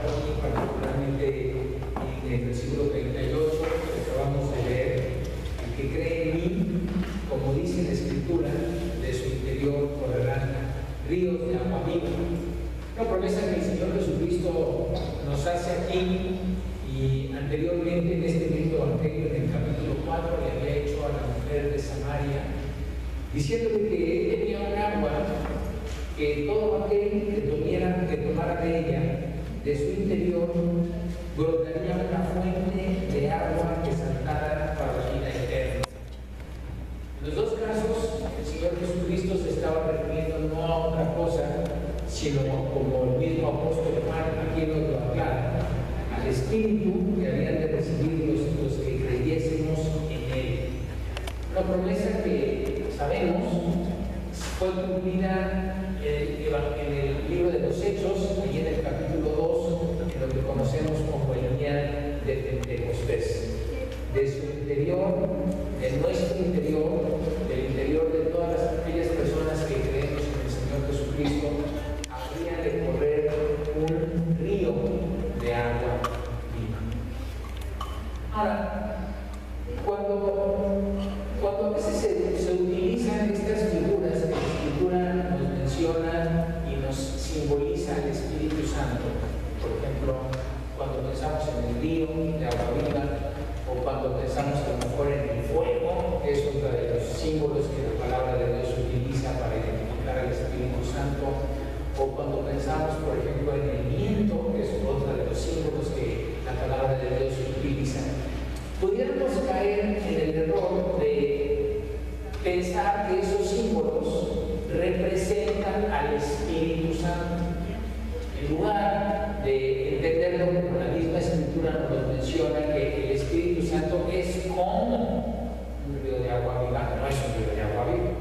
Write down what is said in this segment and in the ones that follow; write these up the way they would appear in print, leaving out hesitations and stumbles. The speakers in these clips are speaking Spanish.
hoy, particularmente en el versículo 38 que acabamos de leer: el que cree en mí, como dice la Escritura, de su interior correrán ríos de agua viva. Una promesa que el Señor Jesucristo nos hace aquí, y anteriormente en este mismo evangelio, en el capítulo 4, le había hecho a la mujer de Samaria, diciéndole que él tenía un agua que todo aquel que tomara de ella, de su interior, brotaría una fuente de agua que saltara para la vida eterna. En los dos casos, el Señor Jesucristo se estaba refiriendo no a otra cosa, sino, como el mismo apóstol Juan aquí nos lo aclara, al Espíritu que habían de recibir los que creyésemos en Él. Una promesa que sabemos fue cumplida en el libro de los Hechos, allí en el capítulo 2, en lo que conocemos como el día de Pentecostés. De su interior, de nuestro interior, del interior de todas aquellas personas que creemos en el Señor Jesucristo, habría de correr un río de agua viva. Ahora, cuando a veces se utilizan estas figuras que la Escritura nos menciona y nos simboliza el Espíritu Santo, por ejemplo, cuando pensamos en el río de agua viva, o cuando pensamos a lo mejor en el fuego, que es otro de los símbolos que la palabra de Dios utiliza para identificar al Espíritu Santo, o cuando pensamos, por ejemplo, en el viento, que es otro de los símbolos que la palabra de Dios utiliza, pudiéramos caer en el error de pensar que esos símbolos representan al Espíritu Santo. En lugar de entenderlo como la misma Escritura nos menciona, que el Espíritu Santo es como un río de agua viva, no es un río de agua viva.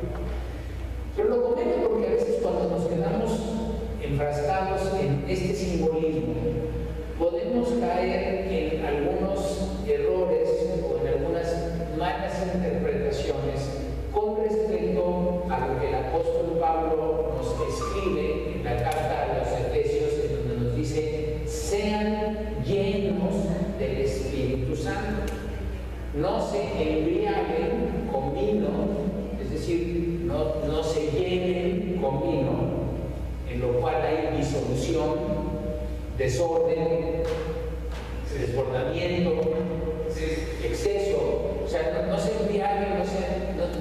Pero lo comento porque a veces cuando nos quedamos enfrascados en este simbolismo, podemos caer en algunos errores o en algunas malas interpretaciones con respecto a lo que el apóstol Pablo nos escribe en la carta a los Efesios, en donde nos dice: sean llenos del Espíritu Santo, no se embriaguen con vino, es decir, no se llenen con vino, en lo cual hay disolución, desorden, desbordamiento, exceso. O sea, no se embriaguen,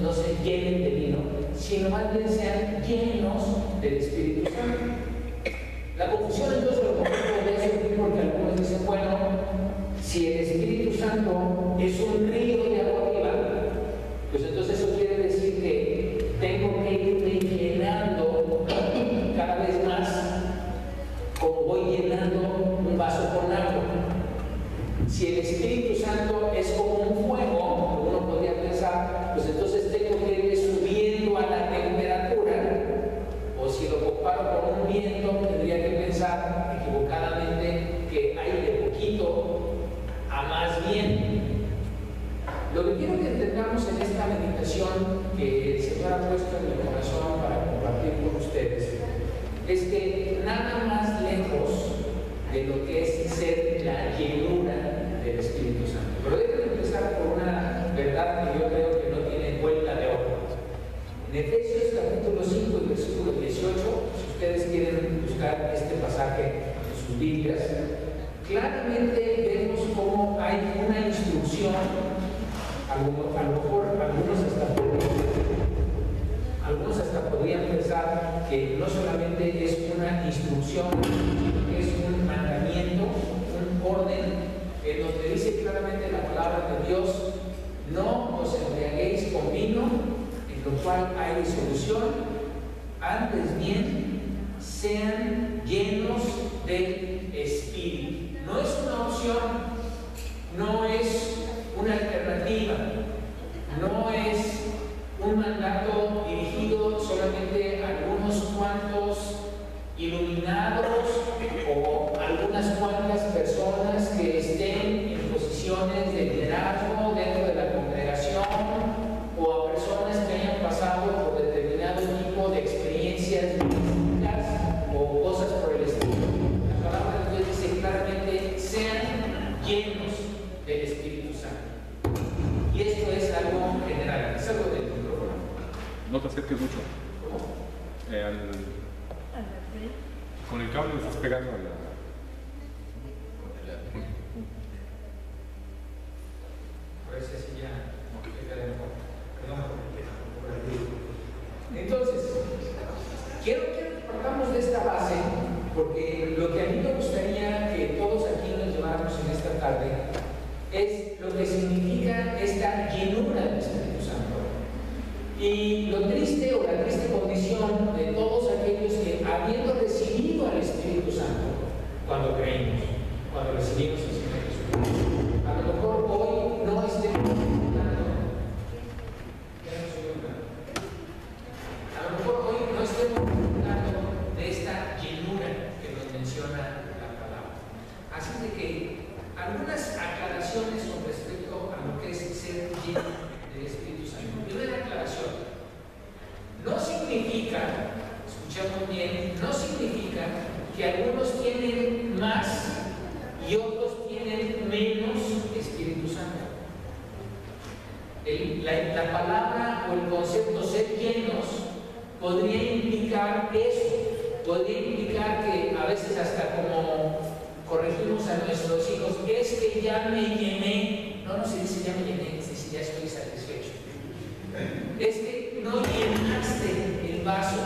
no se llenen de vino, sino más bien sean llenos del Espíritu Santo. La confusión entonces lo puede surgir porque algunos dicen: bueno, si el Espíritu Santo es un río de agua viva, pues entonces eso quiere decir que tengo que irme llenando cada vez más, como voy llenando un vaso con agua. Si el Espíritu Santo es como un fuego, uno podría pensar, pues entonces tengo que ir subiendo a la temperatura. O si lo comparo con un viento, tendría que pensar equivocadamente que hay de poquito a más viento. Lo que quiero que entendamos en esta meditación que el Señor ha puesto en mi corazón para compartir con ustedes es que nada más lejos de lo que es ser la llenura del Espíritu Santo. Pero déjenme empezar por una verdad que yo creo que no tiene vuelta de hoja. En Efesios capítulo 5 y versículo 18, si ustedes quieren buscar este pasaje en sus Biblias, claramente vemos cómo hay una instrucción. A lo mejor algunos hasta podrían pensar que no solamente es una instrucción, es un mandamiento, un orden, en donde dice claramente la palabra de Dios: no os embriaguéis con vino, en lo cual hay disolución, antes bien sean llenos del Espíritu. No es una opción, no es una alternativa, no es un mandato dirigido solamente a algunos cuantos iluminados o algunas cuantas personas que estén en posiciones de liderazgo dentro de la congregación, o a personas que hayan pasado por determinado tipo de experiencias místicas o cosas por el estilo. La palabra de Dios dice claramente No te acerques mucho. Con el cable le estás pegando a la... Parece así ya. Entonces, quiero que partamos de esta base, porque lo que a mí me gustaría que todos aquí nos lleváramos en esta tarde es lo que significa esta llenura del Espíritu Santo. Y lo triste o la triste condición de todos aquellos que, habiendo recibido al Espíritu Santo, cuando creímos, cuando recibimos el Señor Jesucristo, a lo mejor hoy no estemos disfrutando, a lo mejor hoy no estemos disfrutando de esta llenura que nos menciona la palabra. Así de que algunas aclaraciones con respecto a lo que es ser lleno del Espíritu Santo. Primera aclaración: no significa, escuchemos bien, no significa que algunos tienen más y otros tienen menos Espíritu Santo. La palabra o el concepto ser llenos podría implicar eso, podría implicar que a veces hasta como corregimos a nuestros hijos, es que ya me llené. No se dice ya me llené, se dice ya estoy satisfecho. Es que no llenaste el vaso,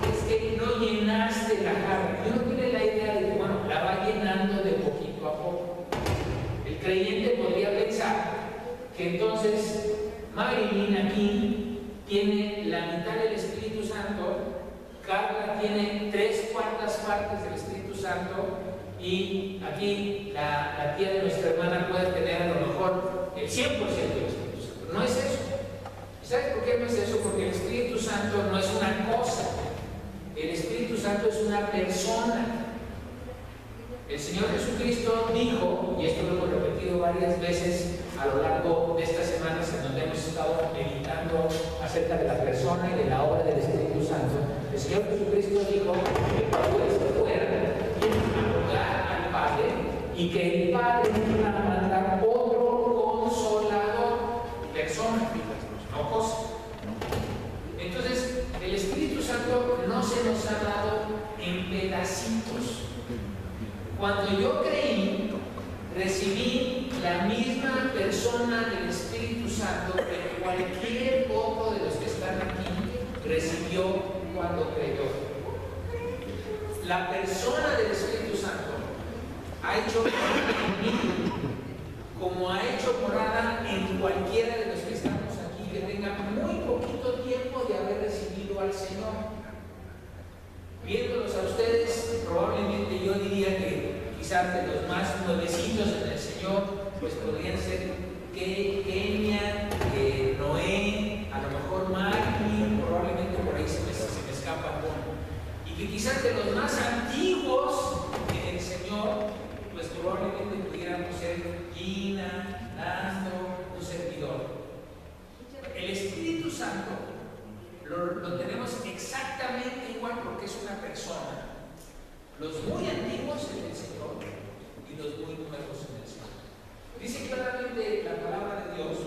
es que no llenaste la jarra. Y uno tiene la idea de que, bueno, la va llenando de poquito a poco. El creyente podría pensar que entonces Marilyn aquí tiene la mitad del Espíritu Santo, Carla tiene 3/4 partes del Espíritu Santo, y aquí la tía de nuestra hermana puede tener a lo mejor el 100% del Espíritu Santo. No es eso. ¿Sabes por qué no es eso? Porque el Espíritu Santo no es una cosa. El Espíritu Santo es una persona. El Señor Jesucristo dijo, y esto lo hemos repetido varias veces a lo largo de estas semanas en donde hemos estado meditando acerca de la persona y de la obra del Espíritu Santo, el Señor Jesucristo dijo que el Padre se fuera a rogar al Padre y que el Padre iba a mandar otro consolador, persona, no cosa. Entonces, el Espíritu Santo no se nos ha dado en pedacitos. Cuando yo creí, recibí la misma persona del Espíritu Santo que cualquier otro de los que están aquí recibió cuando creyó. La persona del Espíritu Santo ha hecho morada en mí, como ha hecho morada en cualquiera de los que estamos aquí que tenga muy poquito tiempo de haber recibido al Señor. Viéndolos a ustedes, probablemente yo diría que quizás de los más nuevecitos en el Señor, pues podrían ser Kenia, Noé, a lo mejor Magni, probablemente por ahí se me escapa uno. Y que quizás de los más antiguos en el Señor, pues probablemente pudiéramos ser Gina, Nando, un servidor. El Espíritu Santo lo tenemos exactamente igual porque es una persona. Los muy antiguos en el Señor y los muy nuevos en el Señor. Dice claramente la palabra de Dios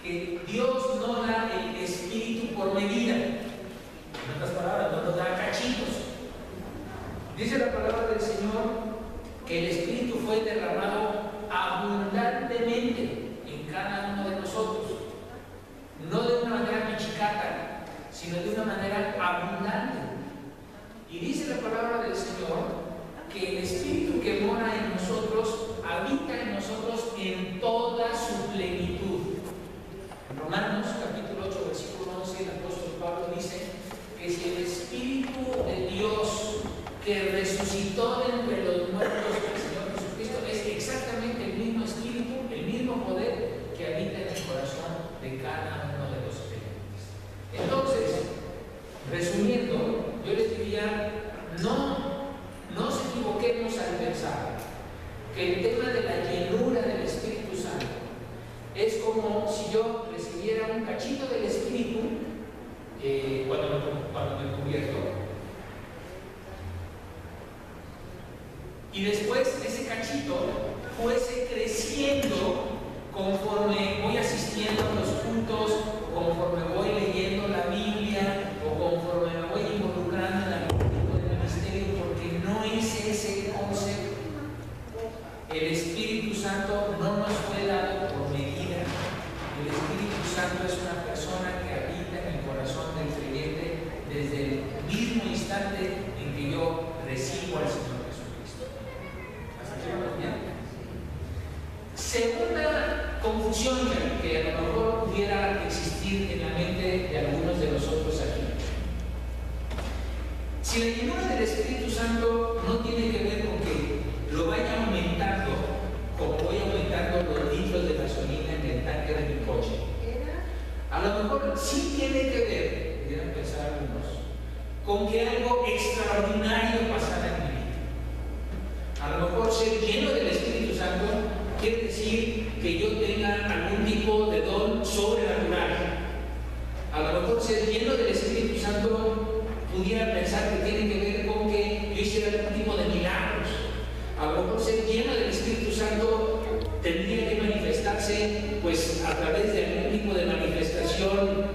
que Dios no da el Espíritu por medida. En otras palabras, no nos da cachitos. Dice la palabra del Señor que el Espíritu fue derramado abundantemente en cada uno de nosotros. No de una manera pichicata, sino de una manera abundante. Y dice la palabra del Señor que el Espíritu que mora en nosotros habita en nosotros en toda su plenitud. En Romanos capítulo 8, versículo 11, el apóstol Pablo dice que si el Espíritu de Dios que resucitó de entre los muertos del Señor Jesucristo es exactamente el mismo Espíritu, el mismo poder que habita en el corazón de cada uno de los creyentes. Entonces, resumiendo, yo les diría, no nos equivoquemos al pensar que el tema de la llenura del Espíritu Santo es como si yo recibiera un cachito del Espíritu cuando me convierto, y después ese cachito fuese creciendo conforme voy asistiendo a los cultos, conforme voy leyendo la Biblia, Si la llenura del Espíritu Santo no tiene que ver con que lo vaya aumentando, como voy aumentando los litros de gasolina en el tanque de mi coche, a lo mejor sí tiene que ver, pudieran pensar algunos, con que algo extraordinario pasara en mi vida. A lo mejor ser lleno del Espíritu Santo quiere decir que yo tenga algún tipo de don sobrenatural. A lo mejor ser lleno del Espíritu Santo pudiera pensar que tiene que ver con que yo hiciera algún tipo de milagros. A lo mejor ser lleno del Espíritu Santo tendría que manifestarse pues a través de algún tipo de manifestación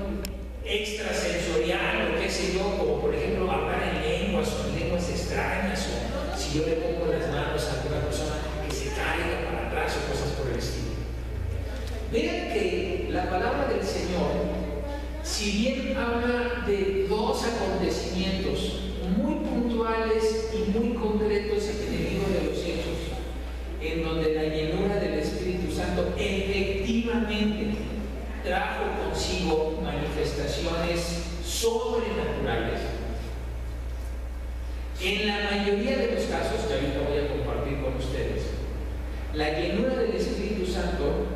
extrasensorial o qué sé yo, como por ejemplo hablar en lenguas o en lenguas extrañas, o si yo le pongo las manos a alguna persona que se caiga para atrás o cosas por el estilo. Vean que la palabra del Señor, si bien habla de dos acontecimientos muy puntuales y muy concretos en el libro de los Hechos, en donde la llenura del Espíritu Santo efectivamente trajo consigo manifestaciones sobrenaturales, en la mayoría de los casos, que ahorita voy a compartir con ustedes, la llenura del Espíritu Santo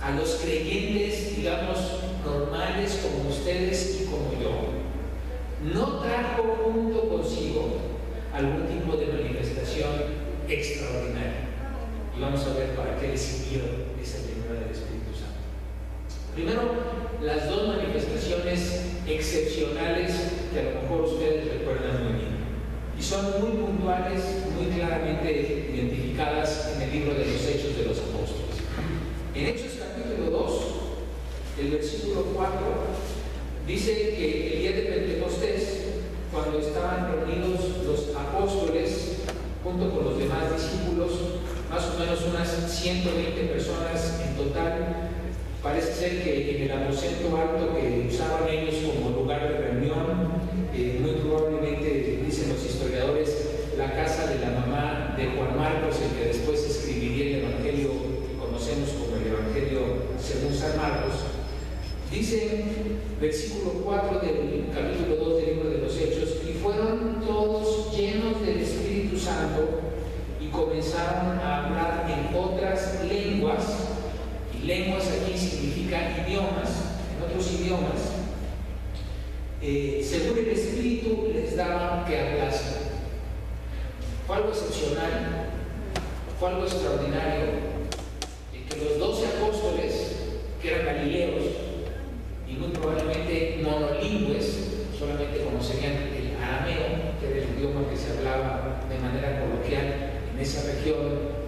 a los creyentes, digamos, normales como ustedes y como yo, no trajo junto consigo algún tipo de manifestación extraordinaria. Y vamos a ver para qué le sirvió esa llenura del Espíritu Santo. Primero, las dos manifestaciones excepcionales que a lo mejor ustedes recuerdan muy bien y son muy puntuales, muy claramente identificadas en el libro de los Hechos de los Apóstoles. En Hechos capítulo 2, el versículo 4, dice que el día de Pentecostés, cuando estaban reunidos los apóstoles junto con los demás discípulos, más o menos unas 120 personas en total, parece ser que en el aposento alto que usaban ellos como lugar de reunión, muy probablemente, dicen los historiadores, la casa de la mamá de Juan Marcos, el que después escribiría el Evangelio que conocemos como el Evangelio según San Marcos. Dice, versículo 4 del capítulo 2 del libro de los Hechos, y fueron todos llenos del Espíritu Santo y comenzaron a hablar en otras lenguas, y lenguas aquí significan idiomas, en otros idiomas, según el Espíritu les daba que hablasen. Fue algo excepcional, fue algo extraordinario, que los 12 apóstoles, que eran galileos, y muy probablemente monolingües, solamente conocerían el arameo, que era el idioma que se hablaba de manera coloquial en esa región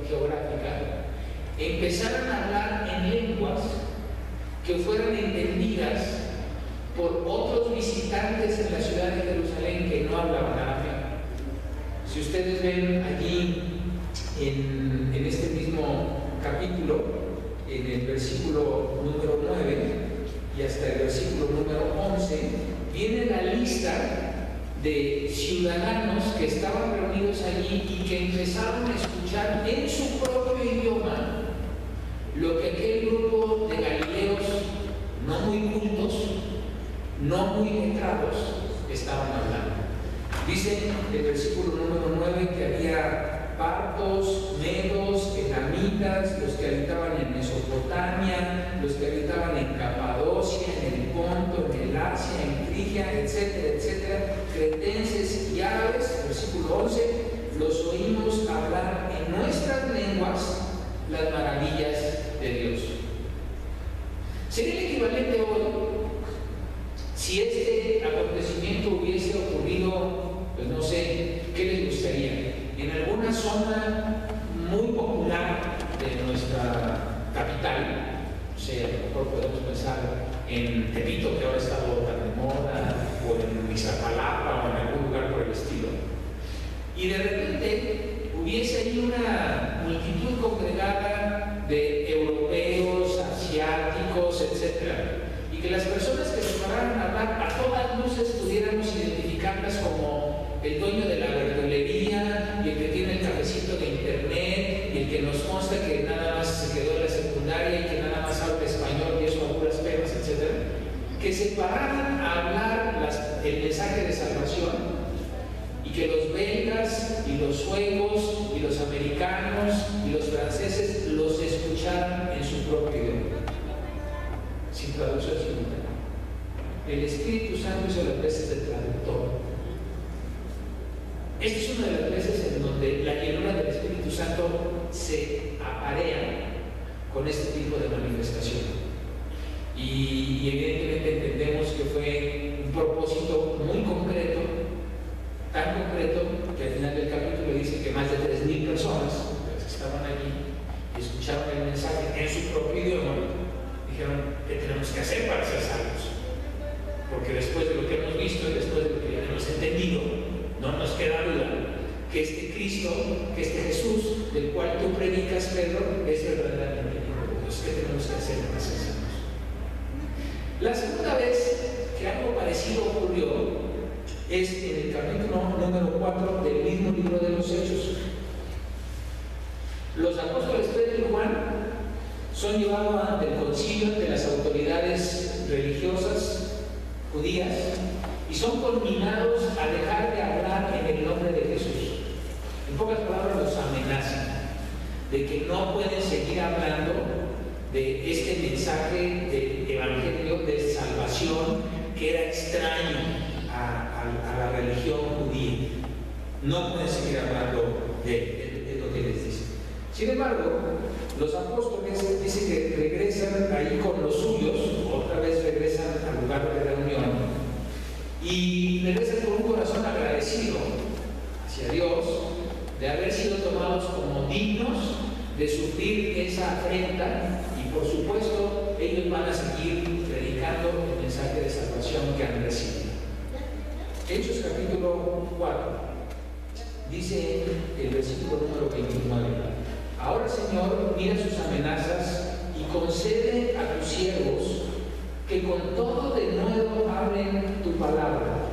geográfica, empezaron a hablar en lenguas que fueran entendidas por otros visitantes en la ciudad de Jerusalén que no hablaban arameo. Si ustedes ven allí en este mismo capítulo, en el versículo número 9 y hasta el versículo número 11, viene la lista de ciudadanos que estaban reunidos allí y que empezaron a escuchar en su propio idioma lo que aquel grupo de galileos no muy cultos, no muy letrados, estaban hablando. Dice el versículo número 9 que había partos, medos, elamitas, los que habitaban en Mesopotamia, los que habitaban en Capadocia, en el Ponto, en el Asia, en Frigia, etcétera, etcétera, cretenses y árabes. Versículo 11, los oímos hablar en nuestras lenguas las maravillas de Dios. Sería el equivalente hoy si este acontecimiento hubiese ocurrido, pues no sé, ¿qué les gustaría? En alguna zona muy popular de nuestra capital, o sea, a lo mejor podemos pensar en Tepito, que ahora está tan de moda, o en Iztapalapa, o en algún lugar por el estilo. Y de repente hubiese ahí una multitud congregada de europeos, asiáticos, etc. Y que las personas que se pararan a hablar a todas luces pudiéramos identificarlas como el dueño de la verdulería y el que tiene el cafecito de internet y el que nos consta que nada más se quedó en la secundaria y que nada más habla español y eso a puras penas, etc. Que se pararan a hablar el mensaje de salvación, que los belgas y los suecos y los americanos y los franceses los escucharan en su propio idioma, sin traducción simultánea. El Espíritu Santo hizo las veces de traductor. Esta es una de las veces en donde la llenura del Espíritu Santo se aparea con este tipo de manifestación. Y evidentemente entendemos que fue un propósito muy concreto, tan concreto que al final del capítulo dice que más de 3,000 personas que estaban allí y escucharon el mensaje en su propio idioma, dijeron: ¿qué tenemos que hacer para ser salvos? Porque después de lo que hemos visto y después de lo que hemos entendido, no nos queda duda que este Cristo, que este Jesús del cual tú predicas, Pedro, es verdaderamente Hijo de Dios. ¿Qué tenemos que hacer para ser salvos? La segunda vez que algo parecido ocurrió es en el capítulo número 4 del mismo libro de los Hechos. Los apóstoles Pedro y Juan son llevados ante el concilio de las autoridades religiosas judías y son conminados a dejar de hablar en el nombre de Jesús. En pocas palabras, los amenazan de que no pueden seguir hablando de este mensaje del evangelio de salvación que era extraño a la religión judía. No pueden seguir hablando de lo que les dice. Sin embargo, los apóstoles dicen que regresan ahí con los suyos, otra vez regresan al lugar de reunión y regresan con un corazón agradecido hacia Dios de haber sido tomados como dignos de sufrir esa afrenta, y por supuesto ellos van a seguir predicando el mensaje de salvación que han recibido. Hechos capítulo 4 dice el versículo número 29: ahora, Señor, mira sus amenazas y concede a tus siervos que con todo de nuevo hablen tu palabra,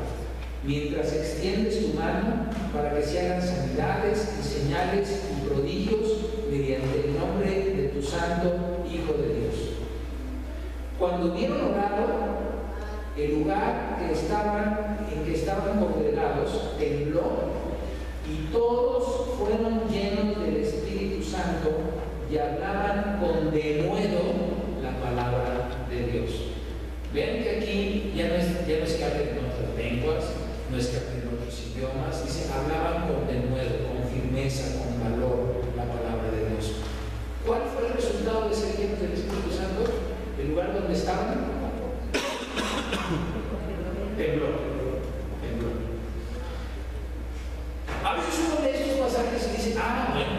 mientras extiendes tu mano para que se hagan sanidades y señales y prodigios mediante el nombre de tu Santo Hijo de Dios. Cuando hubieron orado, el lugar en que estaban congregados tembló, y todos fueron llenos del Espíritu Santo y hablaban con denuedo la palabra de Dios. Vean que aquí ya no es que hablen en otras lenguas, no es que hablen en otros idiomas, dice: hablaban con denuedo, con firmeza, con valor la palabra de Dios. ¿Cuál fue el resultado de ser llenos del Espíritu Santo? ¿El lugar donde estaban? Tembló. A veces uno lee estos pasajes y dice: bueno,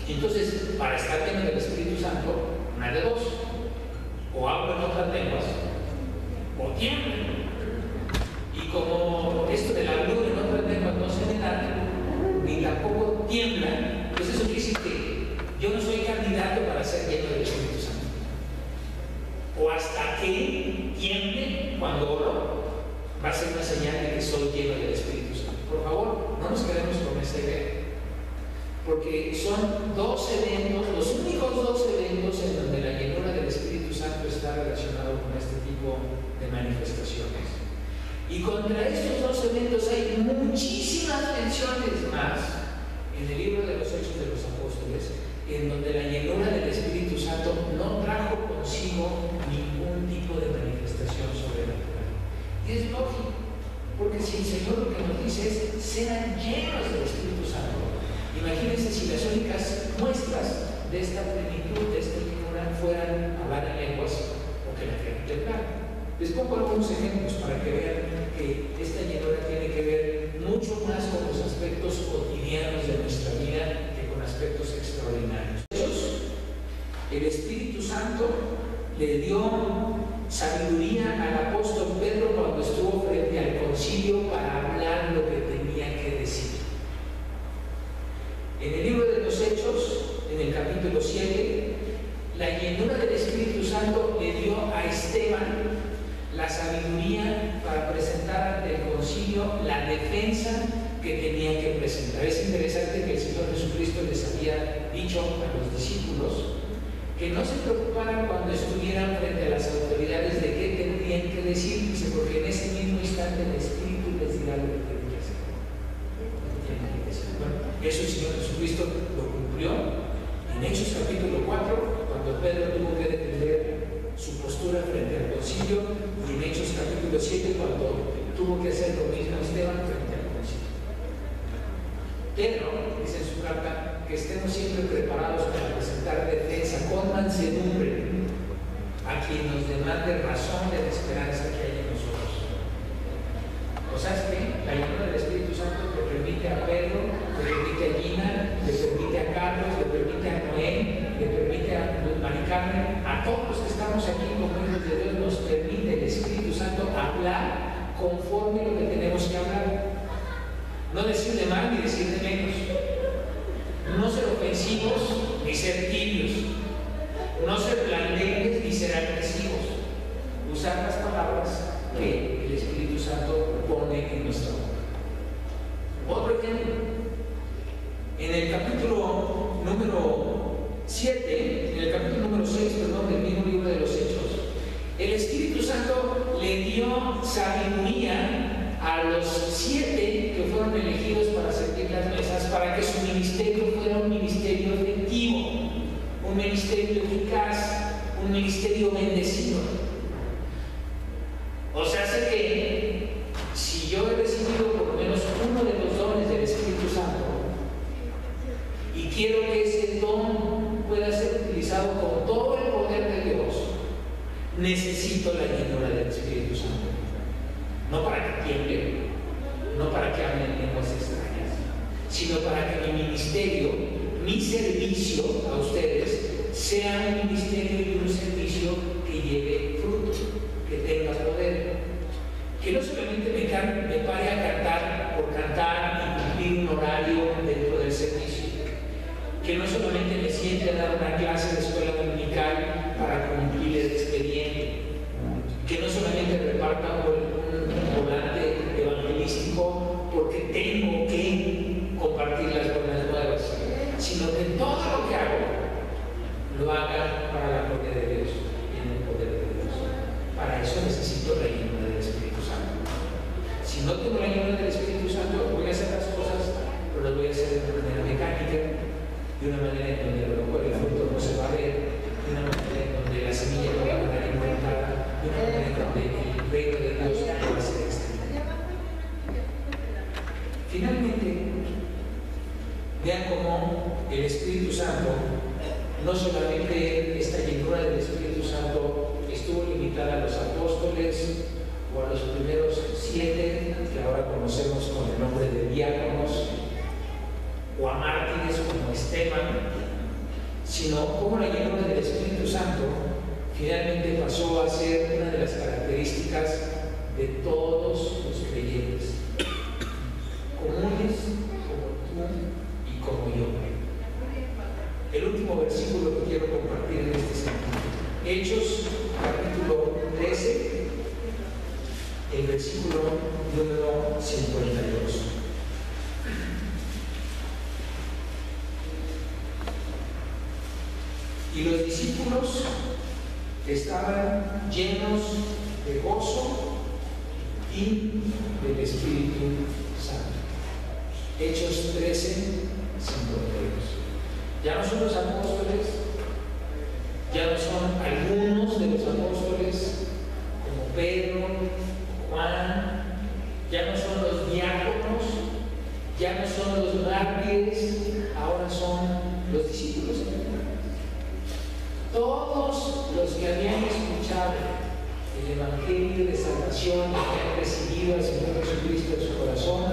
entonces para estar lleno del Espíritu Santo, una de dos: o hablo en otras lenguas, o tiemblan. Y como esto de la hablar en otras lenguas no se me da, ni tampoco tiemblan, pues eso quiere decir que yo no soy candidato para ser lleno del Espíritu Santo. O hasta que tiemble cuando oro, va a ser una señal de que soy lleno del Espíritu Santo. Por favor, no nos quedemos con esta idea, porque son dos eventos, los únicos dos eventos en donde la llenura del Espíritu Santo está relacionado con este tipo de manifestaciones. Y contra estos dos eventos hay muchísimas menciones más en el libro de los Hechos de los Apóstoles, en donde la llenura del Espíritu Santo no trajo consigo ningún tipo de manifestación sobrenatural. Y es lógico, porque si el Señor lo que nos dice es: sean llenos del Espíritu Santo. Imagínense si las únicas muestras de esta plenitud, de esta llenura, fueran hablar en lenguas o que la gente temblara. Les pongo algunos ejemplos para que vean que esta llenura tiene que ver mucho más con los aspectos cotidianos de nuestra vida que con aspectos extraordinarios. El Espíritu Santo le dio sabiduría al apóstol Pedro cuando estuvo frente al concilio para hablar lo que tenía que decir. En el libro de los Hechos, en el capítulo 7, la llenura del Espíritu Santo le dio a Esteban la sabiduría para presentar ante el concilio la defensa que tenía que presentar. Es interesante que el Señor Jesucristo les había dicho a los discípulos que no se preocuparan cuando estuvieran frente a las autoridades de qué tendrían que decir, porque en ese mismo instante el Espíritu les dirá lo que tienen que hacer. iglesia. Bueno, eso el Señor Jesucristo lo cumplió en Hechos capítulo 4, cuando Pedro tuvo que defender su postura frente al concilio, y en Hechos capítulo 7, cuando tuvo que hacer lo mismo Esteban frente al concilio. Pedro dice en su carta que estemos siempre preparados para presentar defensa con mansedumbre a quien nos demande razón de la esperanza que hay en nosotros. O sea, es que la llenura del Espíritu Santo le permite a Pedro, le permite a Gina, le permite a Carlos, le permite a Noé, le permite a Mari Carmen, a todos los que estamos aquí como hijos de Dios, nos permite el Espíritu Santo hablar conforme lo que tenemos que hablar. No decir de más ni decir de menos. No ser ofensivos ni ser tibios. No ser blandengues ni ser agresivos. Usar las palabras que el Espíritu Santo pone en nuestra boca. Otro ejemplo. En el capítulo número 7, en el capítulo número 6, perdón, del mismo libro de los Hechos, el Espíritu Santo le dio sabiduría a los 7 que fueron elegidos para servir las mesas, para que su ministerio fuera un ministerio efectivo, un ministerio eficaz, un ministerio bendecido. O sea, sé que si yo he recibido por lo menos uno de los dones del Espíritu Santo y quiero que ese don pueda ser utilizado con todo el poder de Dios, necesito la llenura del Espíritu Santo. No para que tiemble, no para que hablen lenguas extrañas, sino para que mi ministerio, mi servicio a ustedes, sea un ministerio y un servicio que lleve fruto, que tenga poder. Que no solamente me pare a cantar por cantar y cumplir un horario dentro del servicio. Que no solamente me siente a dar una clase de escuela dominical para cumplir el expediente. Que no solamente reparta un volante evangelístico porque tengo que compartir las buenas nuevas, sino que todo lo que hago lo haga para la gloria de Dios y en el poder de Dios. Para eso necesito la llenura del Espíritu Santo. Si no tengo la llenura del Espíritu Santo, voy a hacer las cosas, pero las voy a hacer de una manera mecánica, de una manera en donde a lo mejor el fruto no se va a ver, de una manera en donde la semilla no va a quedar implantada, de una manera en donde el reino de Dios no va a ser extendido. Finalmente, vean cómo el Espíritu Santo, no solamente esta llenura del Espíritu Santo estuvo limitada a los apóstoles o a los primeros 7 que ahora conocemos con el nombre de diáconos, o a mártires como Esteban, sino como la llenura del Espíritu Santo finalmente pasó a ser una de las características de todos los creyentes, comunes como tú y como yo. El último versículo que quiero compartir en este sentido, Hechos capítulo 13, el versículo número 52. Y los discípulos estaban llenos de gozo y del Espíritu Santo. Hechos 13, 52. Ya no son los apóstoles, ya no son algunos de los apóstoles como Pedro, Juan, ya no son los diáconos, ya no son los mártires, ahora son los discípulos. Todos los que habían escuchado el Evangelio de salvación, que han recibido al Señor Jesucristo en su corazón,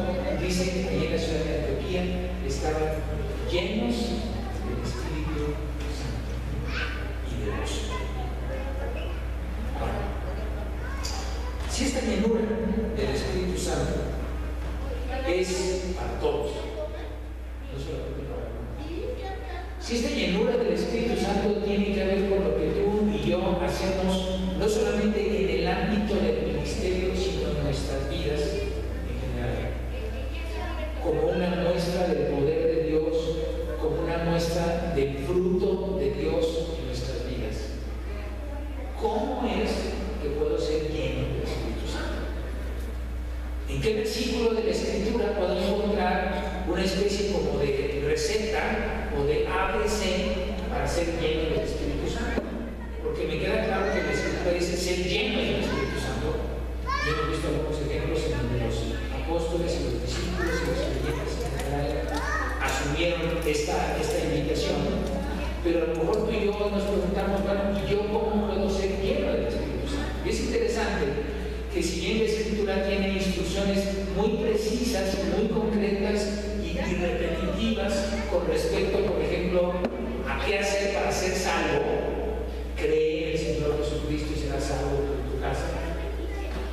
dicen que allí en la ciudad de Antioquía estaban llenos del Espíritu Santo y de Dios. Ahora, si esta llenura del Espíritu Santo es para todos, no solamente para algunos. Si esta llenura del Espíritu Santo tiene que ver con lo que tú y yo hacemos, no solamente en el ámbito del ministerio, sino en nuestras vidas en general, como una muestra del poder de Dios, como una muestra del fruto de Dios en nuestras vidas. ¿Cómo es que puedo ser lleno del Espíritu Santo? ¿En ¿En qué versículo de la Escritura puedo encontrar una especie como de receta o de ABC para ser lleno del Espíritu Santo? Porque me queda claro que la Escritura dice ser lleno del Espíritu Santo. Yo he visto algunos ejemplos en donde los apóstoles y los discípulos y los creyentes en general asumieron esta invitación, pero a lo mejor tú y yo nos preguntamos, bueno, ¿y yo cómo puedo ser lleno del Espíritu Santo? Y es interesante que si bien la Escritura tiene instrucciones muy precisas, muy concretas y repetitivas con respecto, por ejemplo, a qué hacer para ser salvo, cree en el Señor Jesucristo y serás salvo en tu casa.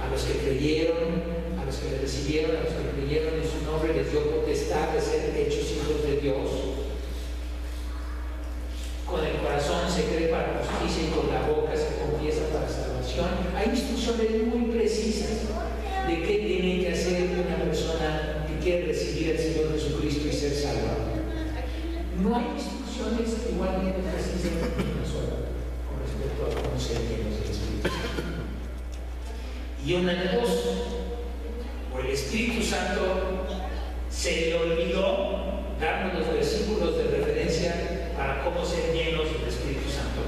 A los que creyeron, a los que le recibieron, a los que creyeron en su nombre, les dio potestad de ser hechos hijos de Dios. Con el corazón se cree para justicia y con la boca se confiesa para salvación. Hay instrucciones muy precisas de qué tiene que hacer una persona que quiere recibir al Señor Jesucristo y ser salvado. No hay instrucciones igualmente precisas en una sola con respecto a cómo ser llenos del Espíritu Santo. Y una de dos, o el Espíritu Santo se le olvidó darnos los versículos de referencia para cómo ser llenos del Espíritu Santo,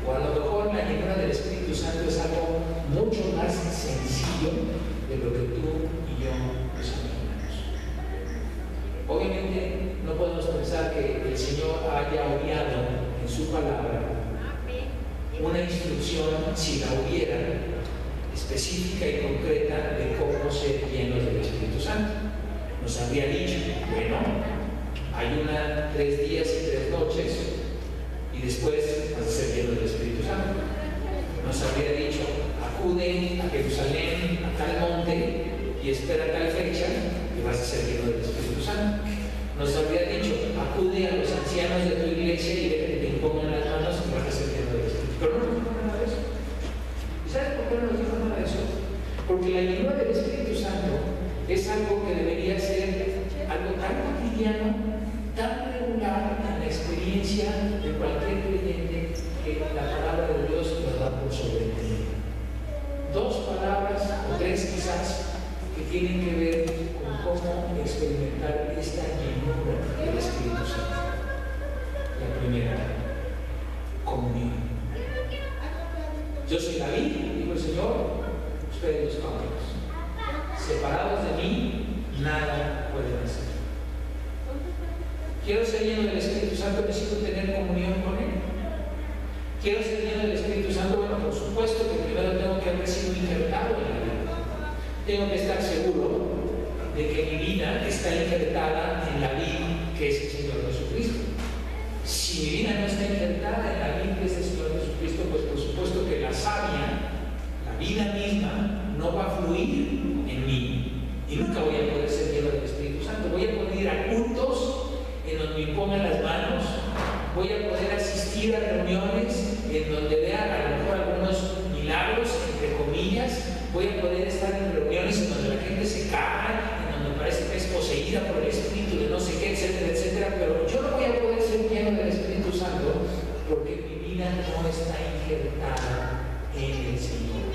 o a lo mejor la llenura del Espíritu Santo es algo mucho más sencillo de lo que tú y yo nos imaginamos. Obviamente no podemos pensar que el Señor haya obviado en su palabra una instrucción, si la hubiera, específica y concreta de cómo ser llenos del Espíritu Santo. Nos habría dicho, bueno, ayuna 3 días y 3 noches y después vas a ser lleno del Espíritu Santo. Nos habría dicho, acude a Jerusalén, a tal monte y espera tal fecha y vas a ser lleno del Espíritu Santo. Nos habría dicho, acude a los ancianos de tu iglesia y deja que te impongan las manos y vas a ser lleno del Espíritu. Pero no nos dijo nada de eso. ¿Y sabes por qué no nos dijo nada de eso? Porque la llenura del Espíritu Santo es algo que debería ser algo tan cotidiano, tan regular en la experiencia de cualquier creyente que la palabra de Dios nos da por sobreentendida. 2 palabras o 3 quizás que tienen que ver con cómo experimentar esta llenura del Espíritu Santo. La primera, comunión. Yo soy la vid, dijo el Señor, ustedes los pámpanos. Separados de mí, nada pueden hacer. Quiero ser lleno del Espíritu Santo, necesito tener comunión con Él. Quiero ser lleno del Espíritu Santo, bueno, por supuesto que primero tengo que haber sido injertado en la vida. Tengo que estar seguro de que mi vida está injertada en la vida que es el Señor Jesucristo. Si mi vida no está injertada en la vida que es el Señor Jesucristo, pues por supuesto que la savia, la vida misma, no va a fluir en mí y nunca voy a poder ser lleno del Espíritu Santo. Voy a poder ir a cultos en donde me pongan las manos, voy a poder asistir a reuniones en donde vea a lo mejor algunos milagros, entre comillas, voy a poder estar en reuniones en donde la gente se caga, en donde parece que es poseída por el Espíritu de no sé qué, etcétera, etcétera, pero yo no voy a poder ser lleno del Espíritu Santo porque mi vida no está injertada en el Señor.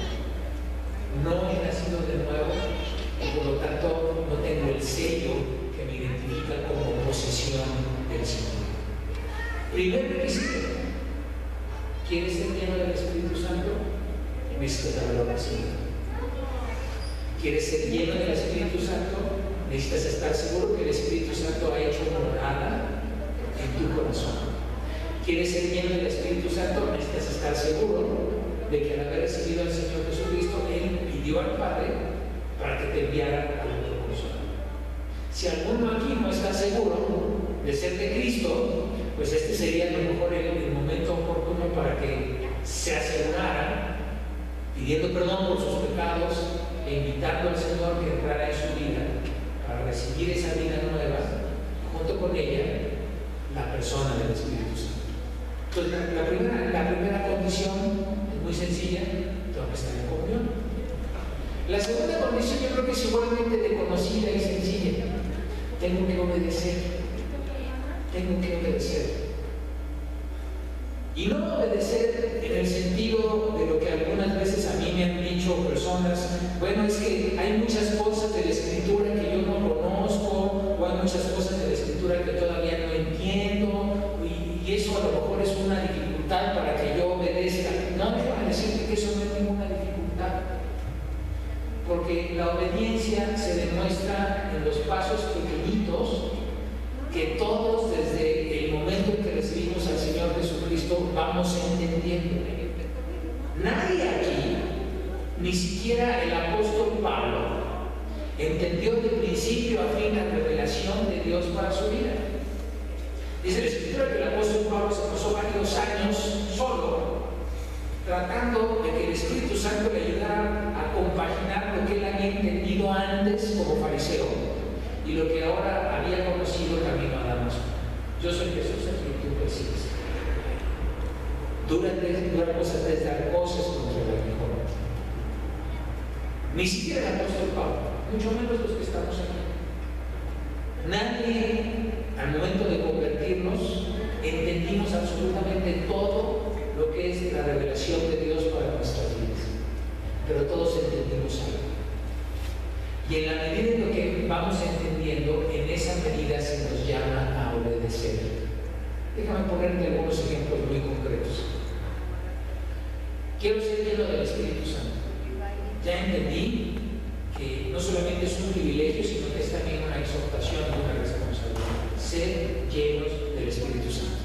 No he nacido de nuevo y por lo tanto no tengo el sello que me identifica como posesión del Señor. Primer requisito: ¿quieres ser lleno del Espíritu Santo? Necesitas haber oración. ¿Quieres ser lleno del Espíritu Santo? Necesitas estar seguro que el Espíritu Santo ha hecho morada en tu corazón. ¿Quieres ser lleno del Espíritu Santo? Necesitas estar seguro de que al haber recibido al Señor Jesucristo, Él pidió al Padre para que te enviara al otro Consolador. Si alguno aquí no está seguro de ser de Cristo, pues este sería a lo mejor el momento oportuno para que se asegurara, pidiendo perdón por sus pecados e invitando al Señor que entrara en su vida para recibir esa vida nueva, junto con ella la persona del Espíritu Santo. Entonces, la primera condición es muy sencilla: tengo que estar en comunión. La segunda condición yo creo que es igualmente de conocida y sencilla: tengo que obedecer. Tengo que obedecer. Y no obedecer en el sentido de lo que algunas veces a mí me han dicho personas: bueno, es que hay muchas Porque la obediencia se demuestra en los pasos pequeñitos que todos desde el momento en que recibimos al Señor Jesucristo vamos entendiendo. Nadie aquí, ni siquiera el apóstol Pablo, entendió de principio a fin la revelación de Dios para su vida. Dice la Escritura que el apóstol Pablo se pasó varios años solo, tratando de que el Espíritu Santo le ayudara a compaginar lo que él había entendido antes como fariseo y lo que ahora había conocido camino a Damasco. Yo soy Jesús a quien tú persigues. Dura cosas de dar cosas contra la mejor. Ni siquiera el apóstol Pablo, mucho menos los que estamos aquí. Nadie, al momento de convertirnos, entendimos absolutamente todo lo que es la revelación de Dios para nuestras vidas. Pero todos entendimos algo. Y en la medida en lo que vamos entendiendo, en esa medida se nos llama a obedecer. Déjame ponerte algunos ejemplos muy concretos. Quiero ser lleno del Espíritu Santo. Ya entendí que no solamente es un privilegio, sino que es también una exhortación y una responsabilidad. Ser llenos del Espíritu Santo.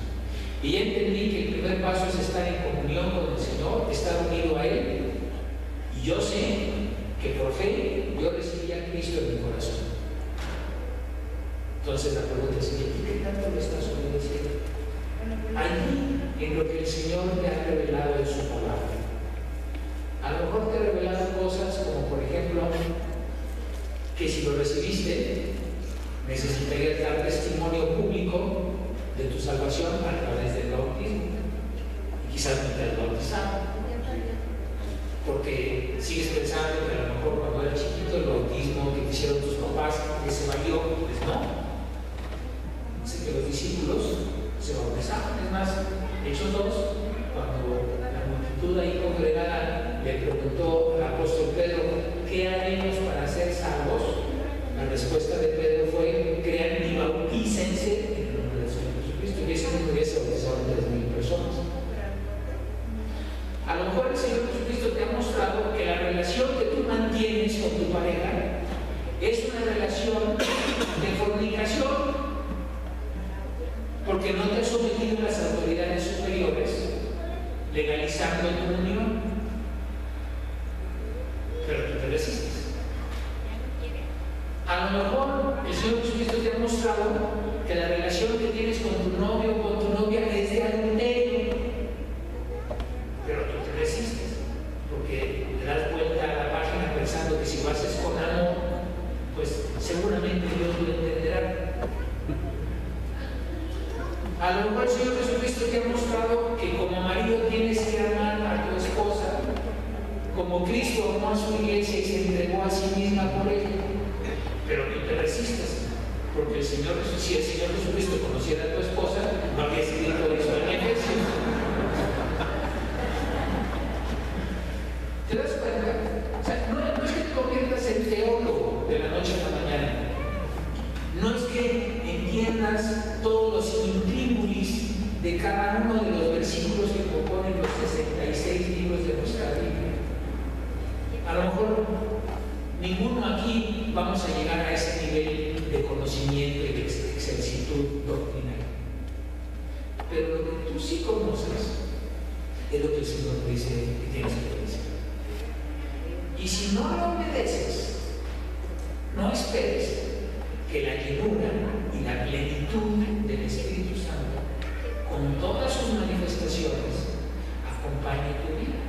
Y ya entendí que el primer paso es estar en comunión con el Señor, estar unido a Él. Y yo sé que por fe yo recibí a Cristo en mi corazón. Entonces la pregunta es: ¿y qué tanto lo estás obedeciendo? Allí en lo que el Señor te ha revelado en su palabra. A lo mejor te ha revelado cosas como, por ejemplo, que si lo recibiste, necesitarías dar testimonio público de tu salvación a través del bautismo. Y quizás no te has bautizado, porque sigues pensando que a lo mejor cuando eras chiquito el bautismo que te hicieron tus papás que se valió. Pues no. Dice que los discípulos se bautizaban. Es más, Hechos 2, cuando la multitud ahí congregada le preguntó al apóstol Pedro: ¿qué haremos para ser salvos? La respuesta de Pedro fue: crean y bautícense en el nombre del Señor Jesucristo. Y ese mismo día se bautizaron 3,000 personas. A lo mejor el Señor Jesucristo te ha mostrado que la relación que tú mantienes con tu pareja es una relación de fornicación, porque no te has sometido a las autoridades superiores, legalizando tu unión. Pero tú te resistes. A lo mejor el Señor Jesucristo te ha mostrado que la relación que tienes con tu novio o con tu novia es de adulterio, pero tú te resistes, porque te das vuelta a la página pensando que si lo haces con amor, pues seguramente Dios lo entenderá. A lo mejor el Señor Jesucristo te ha mostrado que como marido tienes que amar a tu esposa como Cristo amó a su iglesia y se entregó a sí misma por ella, pero tú te resistes, porque si el Señor Jesucristo conociera a tu esposa, no había escrito eso en Efesios. ¿Te das cuenta? O sea, no es que te conviertas en teólogo de la noche a la mañana, no es que entiendas todos los intríngulis de cada uno de los versículos que componen los 66 libros de nuestra Biblia. A lo mejor ninguno aquí vamos a llegar a ese nivel de conocimiento y de exactitud doctrinal. Pero lo que tú sí conoces es lo que el Señor te dice que tienes que obedecer. Y si no lo obedeces, no esperes que la llenura y la plenitud del Espíritu Santo, con todas sus manifestaciones, acompañe tu vida.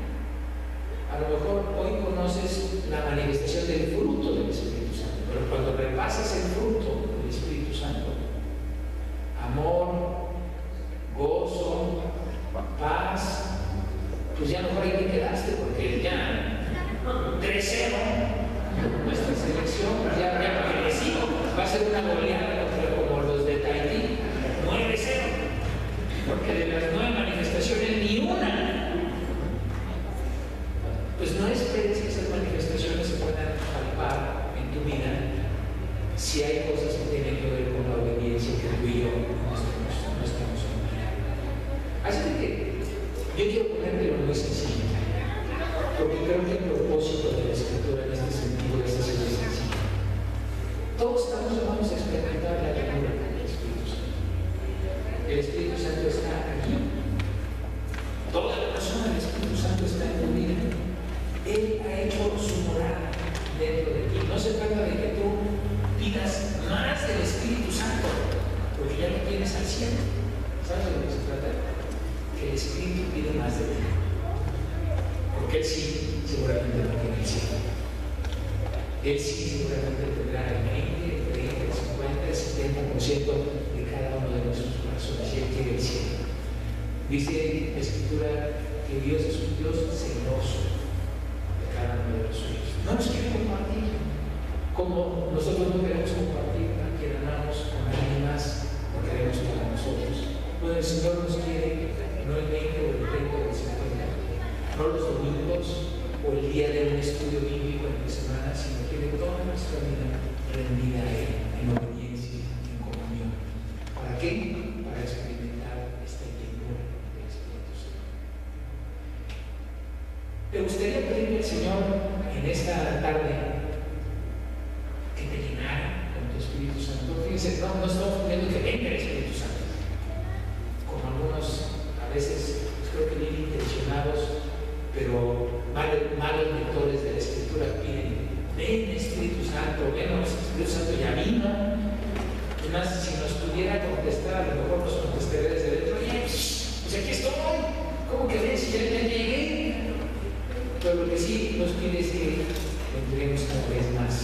A lo mejor hoy conoces la manifestación del fruto del Espíritu Santo, pero cuando repasas el fruto del Espíritu Santo, amor, gozo, paz, pues ya mejor ahí te quedaste, porque ya 3-0 nuestra selección, ya parecido, va a ser una goleada como los de Tahití, 9-0, porque de las 9 manifestaciones ni una. Pues no esperes que esas manifestaciones se puedan palpar en tu vida si hay cosas que tienen que ver con la obediencia que tú y yo no estamos cumpliendo. Así que yo quiero ponértelo muy sencillo, porque creo que el propósito de la Escritura en este sentido es Todos estamos llamados a experimentar la llenura del Espíritu Santo. El Espíritu Santo está aquí. Toda la persona del Espíritu Santo está en tu vida. Él ha hecho su morada dentro de ti. No se trata de que tú pidas más del Espíritu Santo, porque ya lo tienes al cielo. ¿Sabes de lo que se trata? Que el Espíritu pide más de ti. Porque Él sí, seguramente lo tiene el cielo. Él sí, seguramente tendrá el 20, el 30, el 50, el 70% de cada uno de nuestros corazones. Y Él quiere el cielo. Dice la Escritura que Dios es un Dios celoso de cada uno de los suyos. No nos quiere compartir. Como nosotros no queremos compartir a quien amamos con alguien más, lo queremos para nosotros. Bueno, el Señor nos quiere, no el 20 o el 30 o el 50, no los domingos o el día de un estudio bíblico en la semana, sino quiere toda nuestra vida rendida a Él, en obediencia, en comunión. ¿Para qué? Para experimentar esta llenura del Espíritu Santo. ¿Te gustaría pedirle al Señor en esta tarde que te llenara con tu Espíritu Santo? Fíjense, no estamos pidiendo que venga el Espíritu Santo, como algunos a veces creo que bien intencionados, pero malos lectores de la Escritura piden: ven Espíritu Santo, ven, el Espíritu Santo ya vino. Además, si nos pudiera contestar, a lo mejor nos contestaría desde dentro: oye, pues aquí estoy, ¿cómo que ves? Ya llegué. Pero lo que sí nos pide es que entremos cada vez más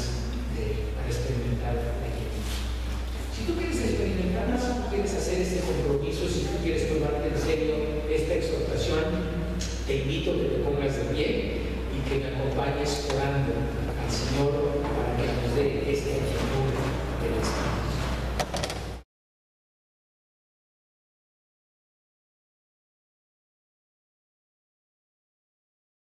para experimentar la llenura. Si tú quieres experimentar más, si tú quieres hacer este compromiso, si tú quieres tomarte en serio esta exhortación, te invito a que te pongas de pie y que me acompañes orando al Señor